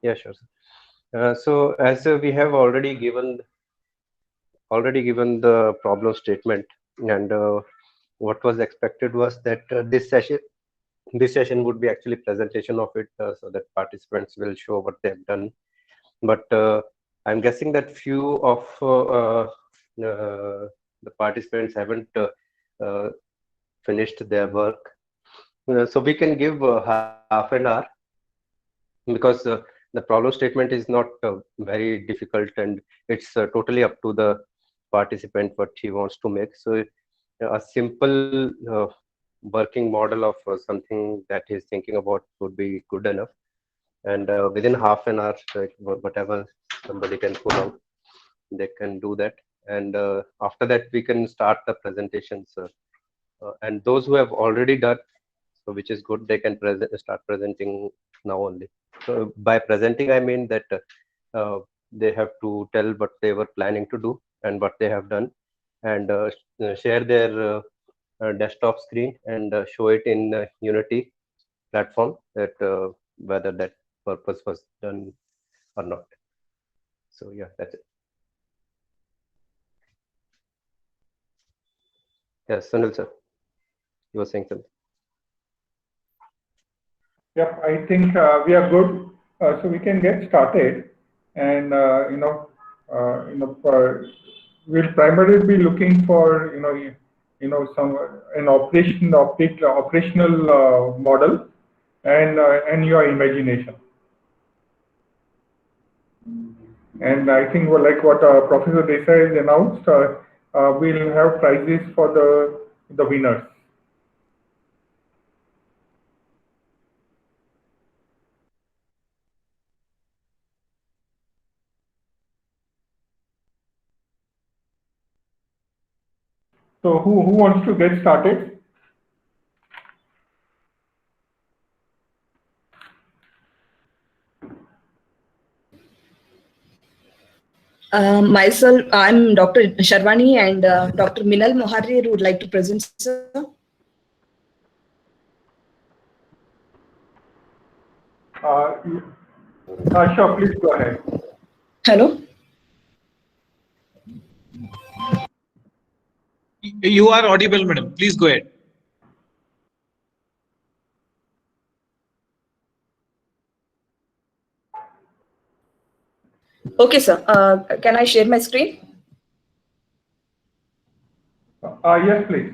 Yeah, sure. So as we have already given the problem statement, and what was expected was that this session would be actually presentation of it, so that participants will show what they have done. But I'm guessing that few of the participants haven't uh, finished their work. So we can give half an hour, because the problem statement is not very difficult, and it's totally up to the participant what he wants to make. So a simple working model of something that he's thinking about would be good enough. And within half an hour, like, whatever somebody can pull out, they can do that. And after that, we can start the presentations. And those who have already done, so which is good, they can start presenting now only. So by presenting, I mean that they have to tell what they were planning to do and what they have done, and share their desktop screen and show it in Unity platform, that whether that purpose was done or not. So yeah, that's it. Yes, Sunil sir, you were saying something. Yep, I think we are good, so we can get started. And we'll primarily be looking for some an operational model and your imagination. And I think, well, like what Professor Desai has announced, we'll have prizes for the winners. So who wants to get started? Myself, I'm Dr. Sharwani, and Dr. Minal Moharrir would like to present, sir. Sure, please go ahead. Hello. You are audible, madam. Please go ahead. Okay, sir. Can I share my screen? Yes, please.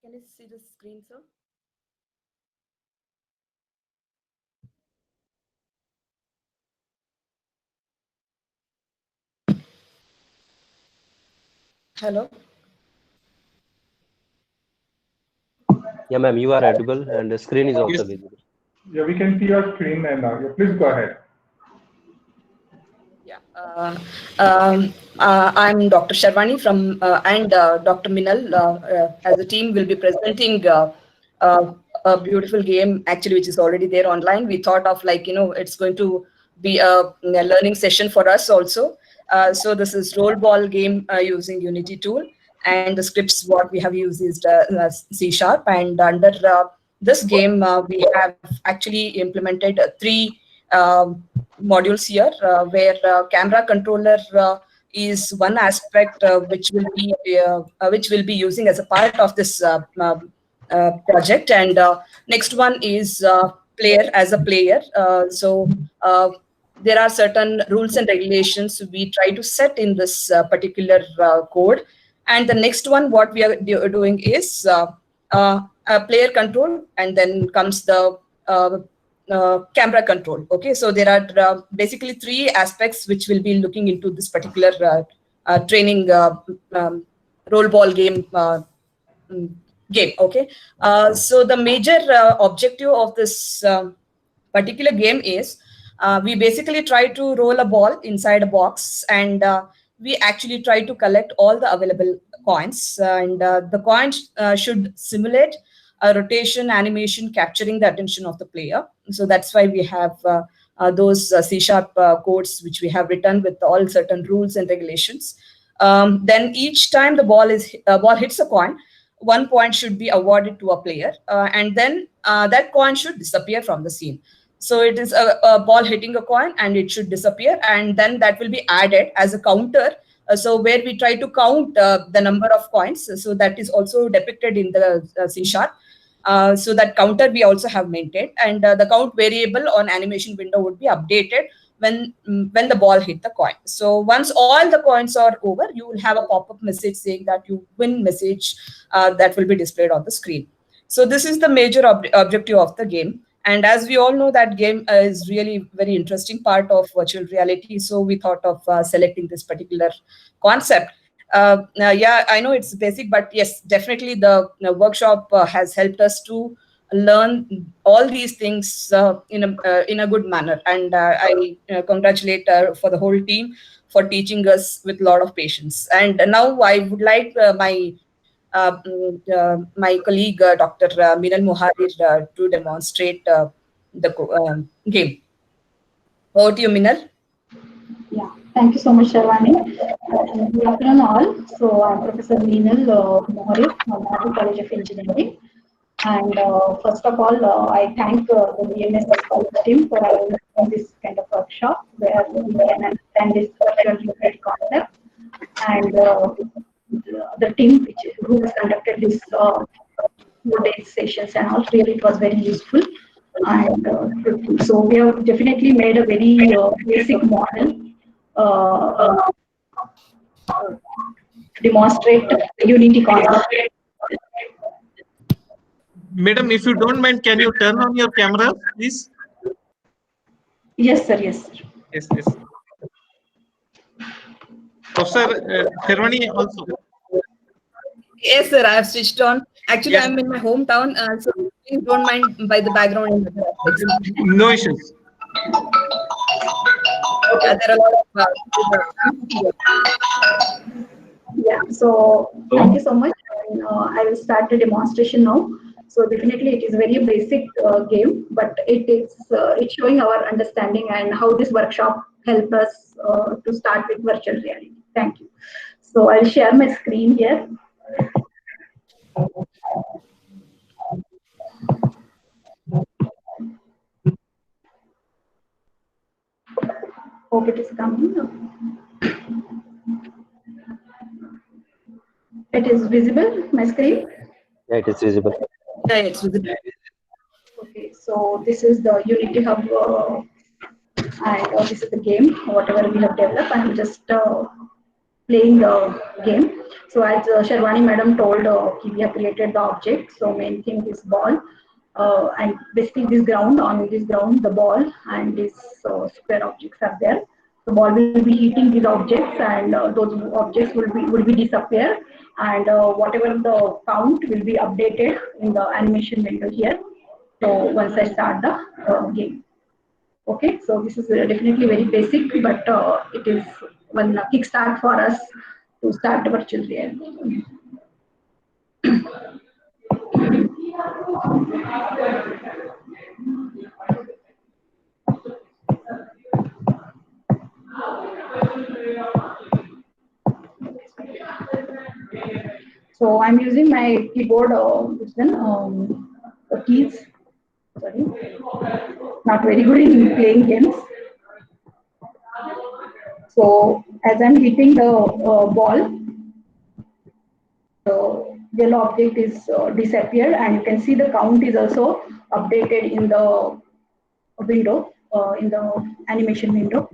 Can you see the screen, sir? Hello. Yeah, ma'am, you are audible, and the screen is also visible. Yeah, we can see your screen, and please go ahead. Yeah. I'm Dr. Sharwani from and Dr. Minal as a team will be presenting a beautiful game, actually, which is already there online. We thought of, like, it's going to be a learning session for us also. So this is roll ball game using Unity tool, and the scripts what we have used is C#. And under this game, we have actually implemented three modules here, where camera controller is one aspect which will be using as a part of this project, and next one is player as a player. So there are certain rules and regulations we try to set in this particular code, and the next one what we are doing is player control, and then comes the camera control. Okay, so there are basically three aspects which will be looking into this particular training roll ball game. Okay, so the major objective of this particular game is we basically try to roll a ball inside a box, and we actually try to collect all the available coins, and the coins should simulate rotation, animation, capturing the attention of the player. So that's why we have those C# codes which we have written with all certain rules and regulations. Then each time the ball hits a coin, 1 point should be awarded to a player, and then that coin should disappear from the scene. So it is a ball hitting a coin and it should disappear, and then that will be added as a counter. So where we try to count the number of coins, so that is also depicted in the C#. So that counter we also have maintained, and the count variable on animation window would be updated when the ball hit the coin. So once all the coins are over, you will have a pop-up message saying that you win message that will be displayed on the screen. So this is the major objective of the game. And as we all know, that game is really very interesting part of virtual reality. So we thought of selecting this particular concept. Yeah, I know it's basic, but yes, definitely the workshop has helped us to learn all these things in a good manner. And I congratulate for the whole team for teaching us with a lot of patience. And now I would like my colleague, Dr. Minal Muharir, to demonstrate the game. Over to you, Minal. Yeah, thank you so much, Sharwani. Good afternoon, all. So, I'm Professor Meenal Mohari from Mohari College of Engineering. And first of all, I thank the BMS college team for having this kind of workshop where we can understand this virtual reality concept. And the team who has conducted this 4 day sessions and all, really it was very useful. And so we have definitely made a very basic model uh, to demonstrate the Unity concept. Madam, if you don't mind, can you turn on your camera, please? Yes, sir. Yes, sir. Yes, yes. Professor Sharwani also. Yes, sir, I have switched on. Actually, Yes. I'm in my hometown, so please don't mind by the background. No issues. Yeah, there are a lot of. Yeah. So thank you so much. And, I will start the demonstration now. So definitely, it is very basic game, but it's showing our understanding and how this workshop help us to start with virtual reality. Thank you. So I'll share my screen here. Hope it is coming. It is visible, my screen? Yeah, it is visible. Yeah, it's visible. Okay, so this is the Unity Hub and this is the game, whatever we have developed. I'm just playing the game. So as Sharwani madam told, we have created the object. So main thing is ball. And basically this ground, on this ground, the ball and these square objects are there. The ball will be hitting these objects, and those objects will be disappear, and whatever the count will be updated in the animation window here. So once I start the game. Okay, so this is definitely very basic, but it is one kickstart for us to start the virtual reality. So I'm using my keyboard keys. Sorry, not very good in playing games. So as I'm hitting the ball, the yellow object is disappeared, and you can see the count is also updated in the window, in the animation window.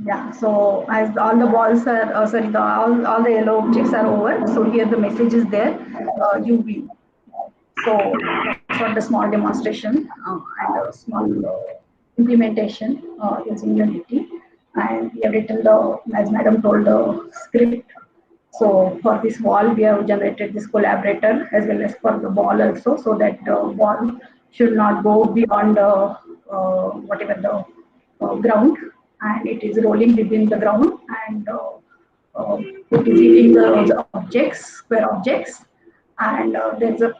Yeah, so as all the balls are, sorry, all the yellow objects are over, so here the message is there, you win. So that's what the small demonstration and a small implementation using Unity. And we have written the, as madam told, the script. So for this wall, we have generated this collaborator as well as for the ball also, so that the ball should not go beyond whatever the ground, and it is rolling within the ground, and it is hitting the objects, square objects, and there's a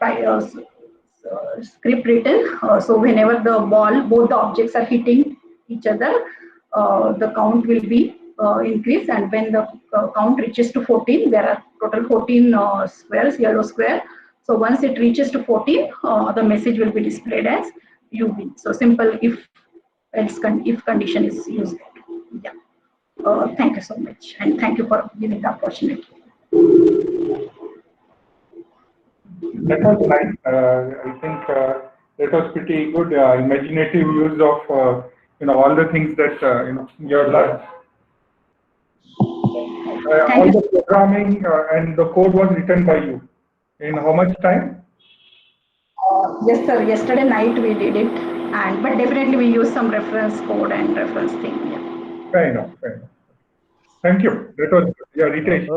script written. So whenever the ball, both the objects are hitting each other, the count will be increased, and when the count reaches to 14, there are total 14 squares, yellow square. So once it reaches to 14, the message will be displayed as you win. So simple if condition is used. Yeah. Thank you so much, and thank you for giving the opportunity. That was nice. I think that was pretty good. Imaginative use of all the things that you have learned. All the programming and the code was written by you. In how much time? Yes, sir. Yesterday night we did it, but definitely we use some reference code and reference thing. Yeah. Fair enough. Fair enough. Thank you. That was yeah, Ritesh.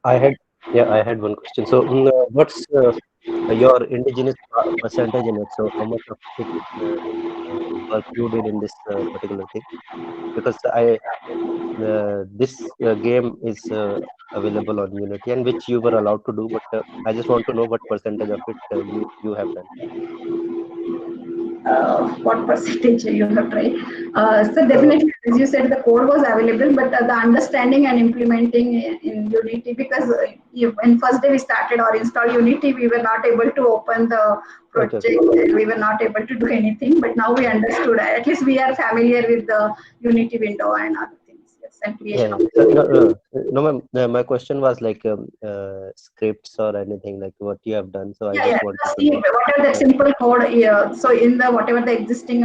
I had one question. So, what's your indigenous percentage in it? So, how much of it work you did in this particular thing? Because this game is available on Unity, and which you were allowed to do, but I just want to know what percentage of it you have done. What percentage you have tried? So definitely, as you said, the code was available, but the understanding and implementing in Unity, because when first day we started or install Unity, we were not able to open the project. Okay. We were not able to do anything, but now we understood. At least we are familiar with the Unity window and other things. Yes, and creation of So, no, ma'am. My question was like scripts or anything like what you have done. So I Yeah. just wanted to See, know. whatever that simple code, so in the whatever the existing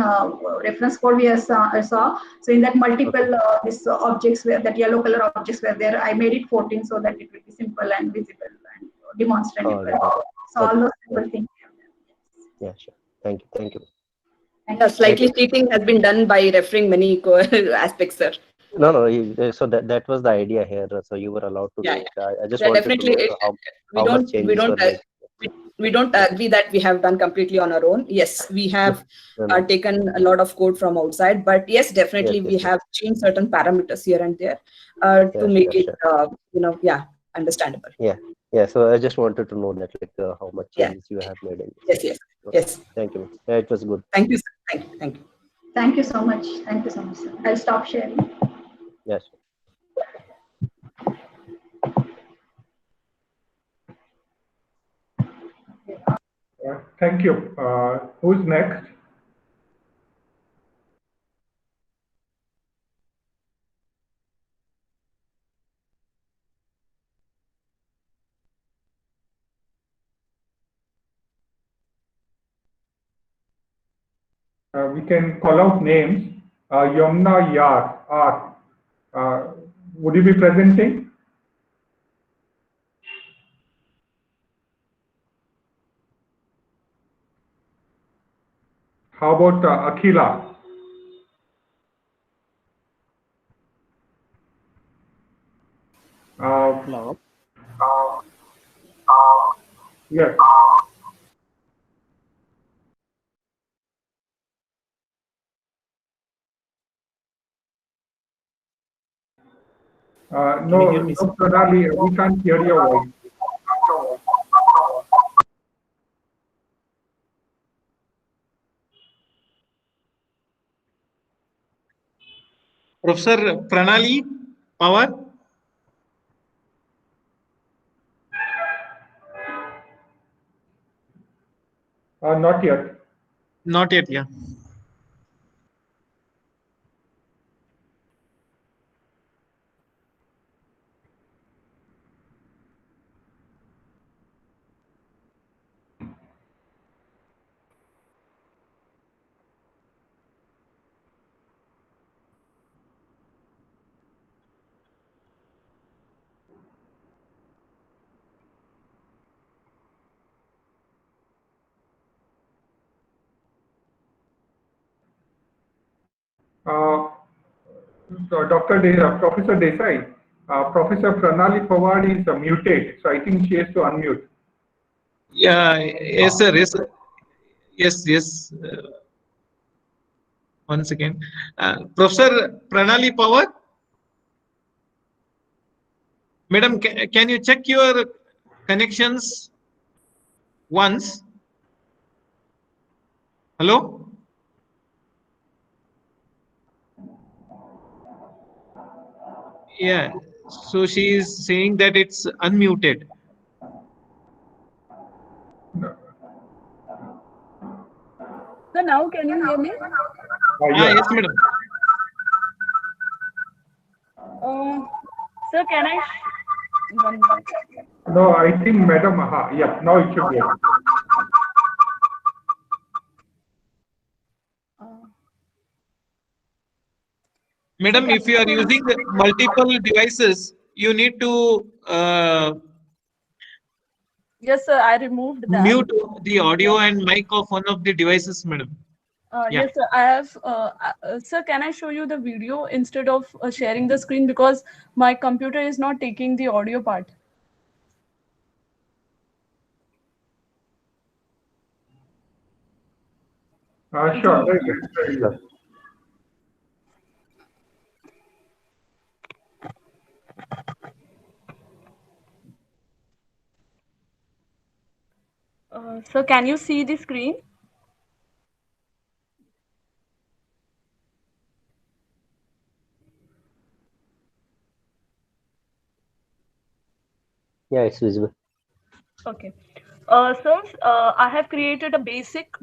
reference code we saw, so in that multiple this objects were, that yellow color objects were there, I made it 14 so that it will be simple and visible and demonstrable. All right. So all Okay. those simple things. Yeah, sure. Thank you. Thank you. Slightly cheating has been done by referring many aspects, sir. No. So that was the idea here. So you were allowed to do Yeah, it. I just yeah, wanted to definitely. know We how much don't changes were made. we don't agree that we have done completely on our own. Yes, we have No. taken a lot of code from outside, but yes, definitely Yes, we have changed certain parameters here and there to make it understandable. Yeah. So I just wanted to know that like how much Yeah. changes you have made in this. Yes. Thank you. Yeah, it was good. Thank you, sir. Thank you. Thank you so much. Thank you so much, sir. I'll stop sharing. Yes. Thank you. Who's next? We can call out names. Yomna Yar, R. Would you be presenting? How about Akhila? Hello. Yes. No, no, Pranali, we can't hear your voice. Professor Pranali Pawar. Not yet. Not yet, yeah. Uh, Professor Desai, Professor Pranali Pawar is muted, so I think she has to unmute. Yeah, yes, sir. Yes, sir. Yes. Once again, Professor Pranali Pawar. Madam, can you check your connections once? Hello? Yeah. So she is saying that it's unmuted. So now can you hear me? Yes. Yes, madam. Sir, can I? One minute. No, I think Madam, yeah, now it should be. Madam, if you are using multiple devices, you need to Yes, sir, I removed that. mute the audio and mic of one of the devices, madam. Yeah. Yes, sir, I have. Sir, can I show you the video instead of sharing the screen, because my computer is not taking the audio part. Sure, very good. Very good. Sir, can you see the screen? Yeah, it's visible. Okay. Sir, I have created a basic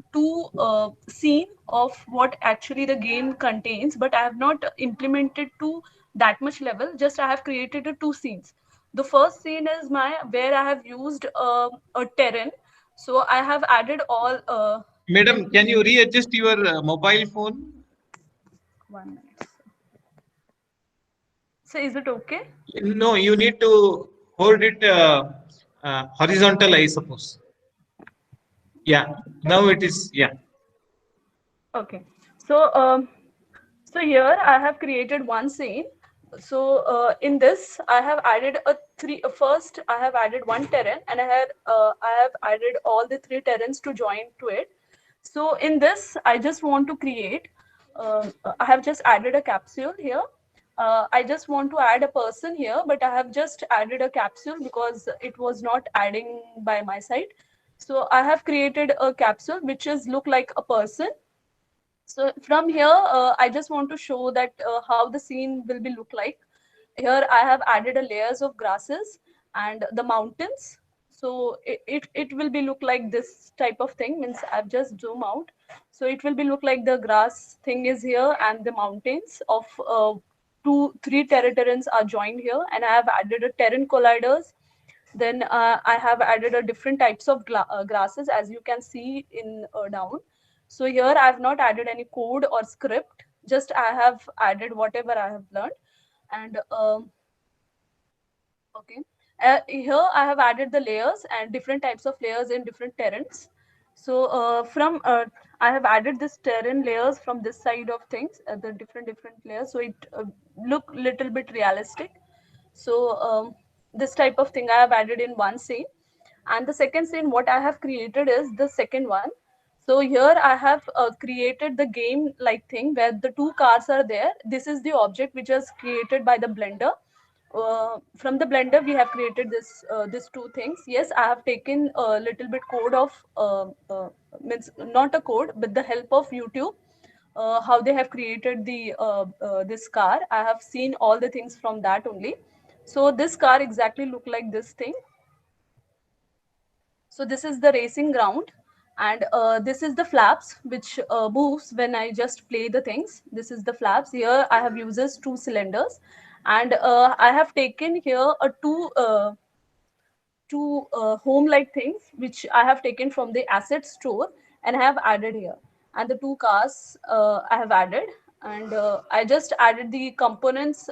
scene of what actually the game contains, but I have not implemented to that much level. Just I have created two scenes. The first scene is where I have used a terrain. So I have added all. Madam, can you readjust your mobile phone? 1 minute. So is it okay? No, you need to hold it horizontal, I suppose. Yeah, now it is, yeah. Okay. So here I have created one scene. So in this I have added first I have added one terrain, and I have added all the three terrains to join to it. So in this I just want to create. I have just added a capsule here. I just want to add a person here, but I have just added a capsule because it was not adding by my side. So I have created a capsule which is look like a person. So from here, I just want to show that how the scene will be look like. Here I have added a layers of grasses and the mountains. So it will be look like this type of thing. Means I've just zoom out. So it will be look like the grass thing is here and the mountains of 3 terrains are joined here. And I have added a terrain colliders. Then I have added a different types of grasses, as you can see in down. So here I have not added any code or script, just I have added whatever I have learned. And okay, here I have added the layers and different types of layers in different terrains. So I have added this terrain layers from this side of things, the different layers, so it look little bit realistic. So this type of thing I have added in one scene. And the second scene what I have created is the second one. So here I have created the game like thing where the two cars are there. This is the object which is created by the Blender. from the Blender, we have created these two things. Yes, I have taken a little bit code of means not a code, but the help of YouTube. How they have created this car. I have seen all the things from that only. So this car exactly look like this thing. So this is the racing ground, and this is the flaps which moves when I just play the things. This is the flaps. Here I have uses 2 cylinders, and I have taken here a two home like things which I have taken from the asset store and I have added here. And the 2 cars I have added, and I just added the components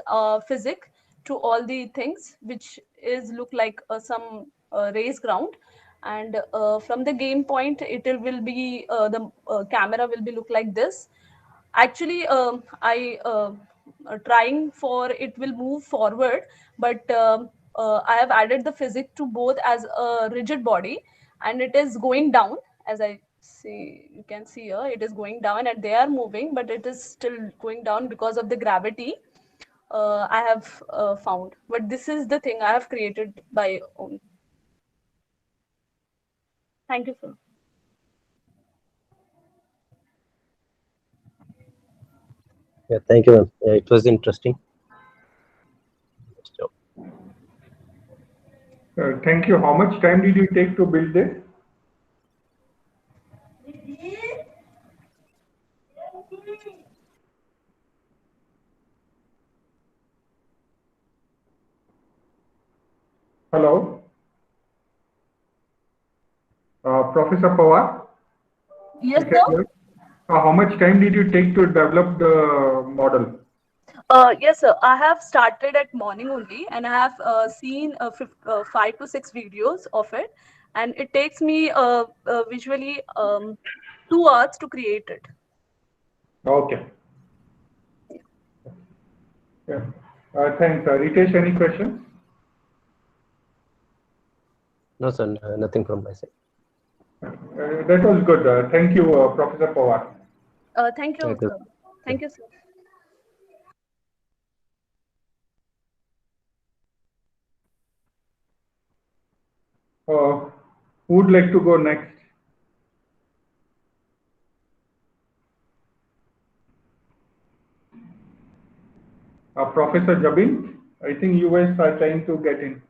physic to all the things which is look like some race ground. And from the game point, it will be the camera will be look like this. Actually, I trying for it will move forward, but I have added the physics to both as a rigid body, and it is going down. As I see, you can see here, it is going down, and they are moving, but it is still going down because of the gravity. I have found, but this is the thing I have created by own. Thank you, sir. Yeah, thank you, ma'am. It was interesting. So, Thank you. How much time did you take to build this? Hello, Professor Pawar. Yes, You can sir. hear? How much time did you take to develop the model? Yes, sir. I have started at morning only, and I have seen 5 to 6 videos of it, and it takes me visually 2 hours to create it. Okay. Yeah. Thanks. Ritesh, any questions? no, sir, nothing from my side. That was good. Thank you, Professor Pawar. Thank you, Thank you. sir. Thank you, sir. Who would like to go next? Professor Jabin, I think you guys are trying to get in.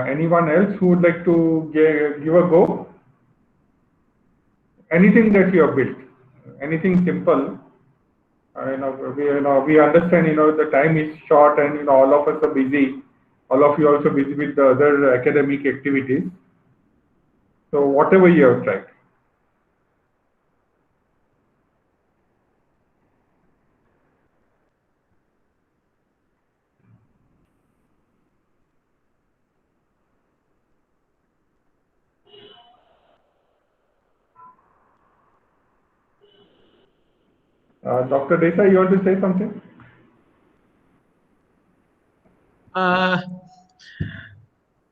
Anyone else who would like to give a go? Anything that you have built, anything simple. We understand, the time is short, and all of us are busy. All of you are also busy with the other academic activities. So whatever you have tried. Dr. Desai, you want to say something?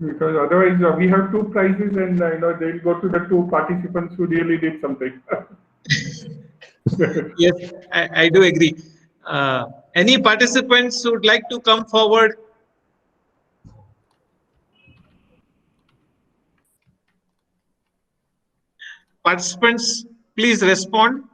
Because otherwise we have 2 prizes, and they'll go to the 2 participants who really did something. Yes, I do agree. Any participants who would like to come forward? Participants, please respond.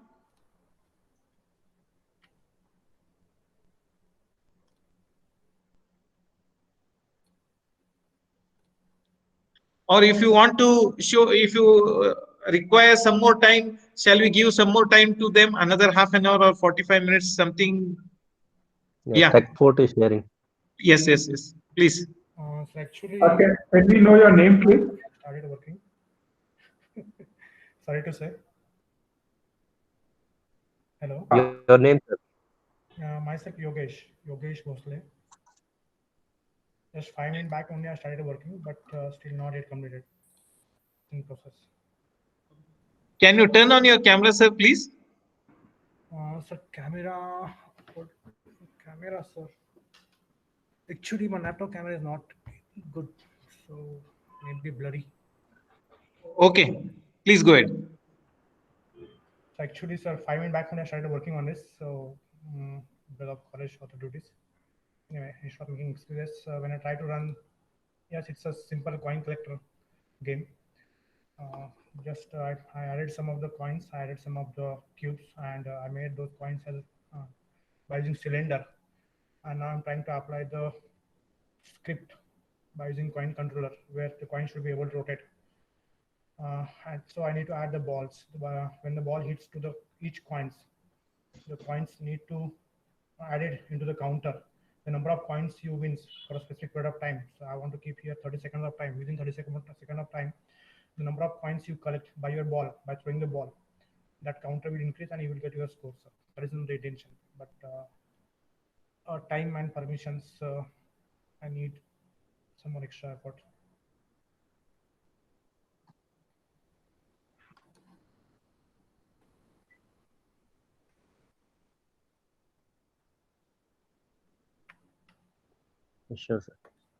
Or if you want to show, if you require some more time, shall we give some more time to them, another half an hour or 45 minutes, something? Yeah. Tech Fort is sharing. Yes, yes, yes. Please. So actually, Okay. Can we know your name, please? started working. Sorry to say. Hello. Your name, sir? Myself Yogesh Bhosle. Just 5 minutes back only I started working, but still not yet completed in process. Can you turn on your camera, sir, please? So camera camera, sir. Actually, my laptop camera is not good, so maybe blurry. Okay, please go ahead. So actually, sir, 5 minutes back when I started working on this, so because of college other duties. Anyway, I stopped making excuses. When I try to run, yes, it's a simple coin collector game. I added some of the coins, I added some of the cubes, and I made those coins by using cylinder. And now I'm trying to apply the script by using coin controller, where the coin should be able to rotate. And so I need to add the balls. When the ball hits to each coins, the coins need to add it into the counter. The number of coins you win for a specific period of time. So I want to keep here 30 seconds of time. Within 30 seconds of time, the number of coins you collect by your ball, by throwing the ball, that counter will increase and you will get your score. So that is the intention. But time and permissions, I need some more extra effort. Sure, sir.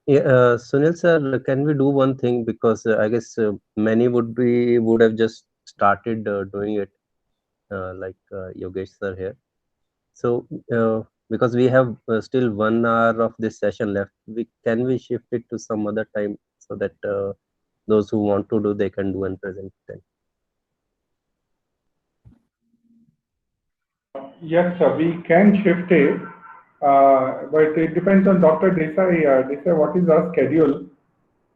Yeah, Sunil sir, can we do one thing, because I guess many would have just started doing it, like Yogesh sir here. So because we have still 1 hour of this session left, can we shift it to some other time so that those who want to do, they can do and present then. Yes, sir, we can shift it, but it depends on Dr. Desai. Desai, what is our schedule?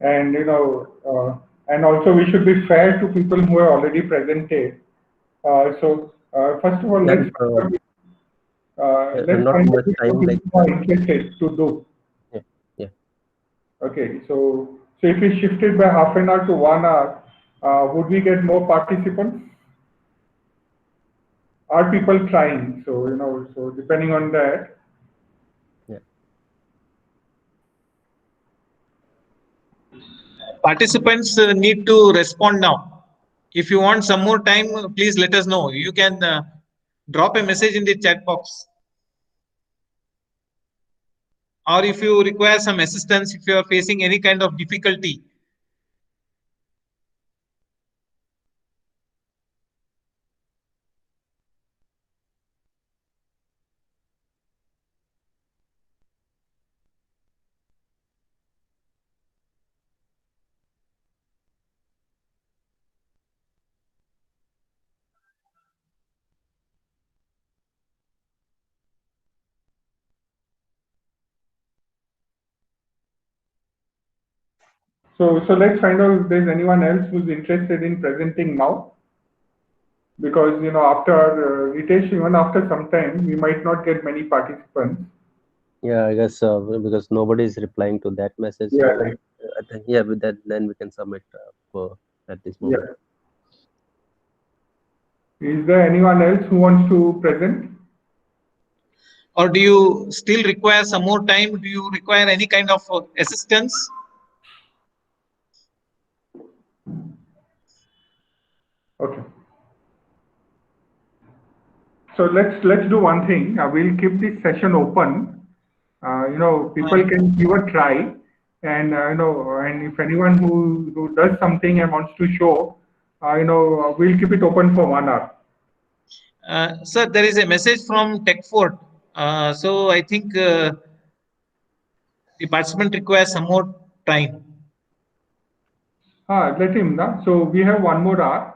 And and also we should be fair to people who are already presented. So first of all, let's not find much time, like who are interested to do. Yeah. Okay, so if we shifted by half an hour to 1 hour, would we get more participants? Are people trying? So so depending on that. Yeah. Participants need to respond now. If you want some more time, please let us know. You can drop a message in the chat box. Or if you require some assistance, if you are facing any kind of difficulty. So let's find out if there's anyone else who's interested in presenting now. Because after Ritesh, even after some time, we might not get many participants. Yeah, I guess because nobody is replying to that message. Yeah, So right. I think, yeah, with that, then we can submit at this moment. Yeah. Is there anyone else who wants to present? Or do you still require some more time? Do you require any kind of assistance? Okay. So let's do one thing. We'll keep this session open. People can give a try, and and if anyone who does something and wants to show, we'll keep it open for 1 hour. Sir, there is a message from TechFort. So I think the participant requires some more time. Let him know. So we have 1 more hour.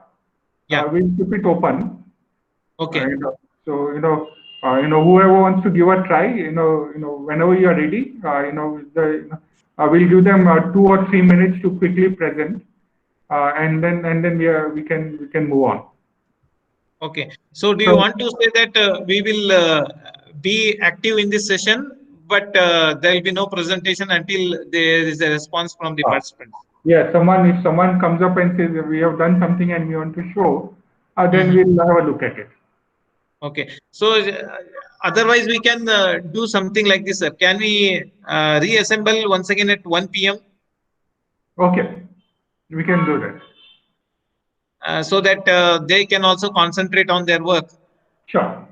Yeah. We'll keep it open. Okay. So whoever wants to give a try, whenever you are ready, we'll give them 2 or 3 minutes to quickly present, and then we can move on. Okay. So do you want to say that we will be active in this session, but there will be no presentation until there is a response from the participants? Yeah, if someone comes up and says we have done something and we want to show, then we'll have a look at it. Okay. So otherwise we can do something like this, sir. Can we reassemble once again at 1 p.m.? Okay, we can do that. So that they can also concentrate on their work. Sure.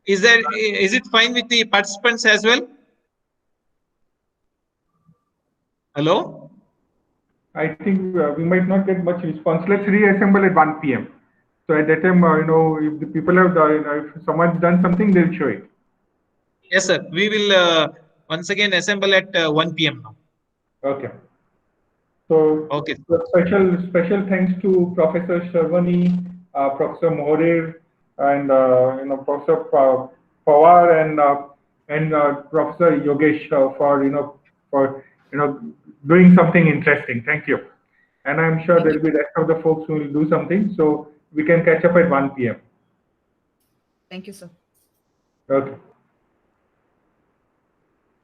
Is it fine with the participants as well? Hello? I think we might not get much response. Let's reassemble at 1 p.m. So at that time, if the people have done, if someone's done something, they'll show it. Yes, sir. We will once again assemble at 1 p.m. now. Okay. So, Okay. special thanks to Professor Sharvani, Professor Morer, and Professor Pawar and Professor Yogesh for doing something interesting. Thank you. And I'm sure there will be rest of the folks who will do something. So we can catch up at 1 p.m. Thank you, sir. Okay.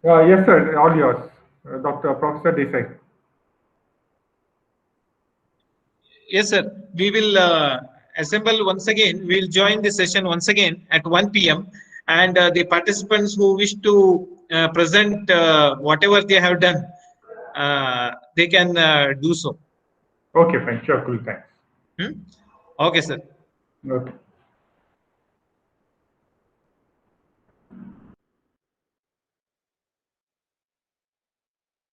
Yes, sir. All yours, Dr. Professor Desai. Yes, sir. We will assemble once again. We will join the session once again at 1 p.m. And the participants who wish to present whatever they have done, they can do so. Okay, fine. Sure, cool. Thanks. Okay, sir. Okay.